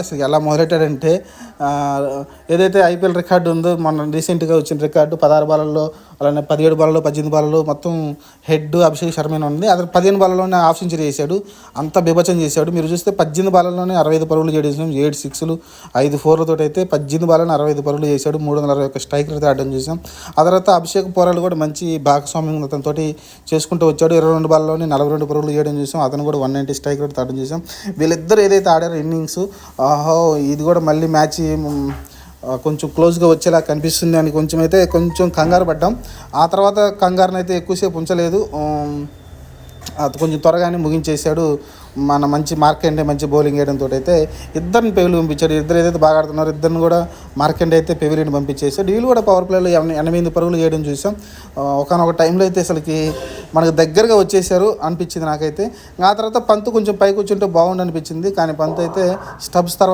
అసలు ఎలా మొదలెట్టాడంటే ఏదైతే ఐపీఎల్ రికార్డు ఉందో మొన్న రీసెంట్గా వచ్చిన రికార్డు 16 బాలల్లో, అలానే 17 బాలలో, 18 బాలలో మొత్తం హెడ్ అభిషేక్ శర్మనే ఉంది. అతను 15 బాలలోనే హాఫ్ సెంచరీ చేశాడు. అంత బీభత్సం చేశాడు. మీరు చూస్తే 18 బాలల్లోనే 65 పరుగులు చేసాం, 7 సిక్స్లు 5 4లతో అయితే 18 బాలను 65 పరుగులు చేశాడు. 361 స్ట్రైక్ రేట్ ఆడడం చూసాం. ఆ తర్వాత అభిషేక్ పోరాలు కూడా మంచి భాగస్వామ్యం అతనితో చేసుకుంటూ వచ్చాడు. 22 బాల్లోనే 42 పరుగులు చేయడం చూసాం. అతను కూడా 190 స్ట్రైక్ రేట్ ఆడడం చూసాం. వీళ్ళిద్దరు ఏదైతే ఆడారో ఇన్నింగ్స్, ఇది కూడా మళ్ళీ మ్యాచ్ కొంచెం క్లోజ్గా వచ్చేలా కనిపిస్తుంది అని కొంచెం కంగారు పడ్డాం. ఆ తర్వాత కంగారునైతే అయితే ఎక్కువసేపు ఉంచలేదు. అది కొంచెం త్వరగానే ముగించేశాడు. మన మంచి మార్కెండే మంచి బౌలింగ్ వేయడంతో అయితే ఇద్దరిని పెవిలియన్ పంపించాడు. ఇద్దరు ఏదైతే బాగా ఆడుతున్నారో ఇద్దరిని కూడా మార్కెండే అయితే పెవిలియన్ పంపించేసాడు. వీళ్ళు కూడా పవర్ ప్లేలో 88 పరుగులు చేయడం చూసాం. ఒకనొక టైంలో అయితే అసలుకి మనకు దగ్గరగా వచ్చేసారు అనిపించింది నాకైతే. ఆ తర్వాత పంతు కొంచెం పైకి కూర్చుంటే బాగుండు అనిపించింది. కానీ పంతు అయితే స్టబ్స్ తర్వాత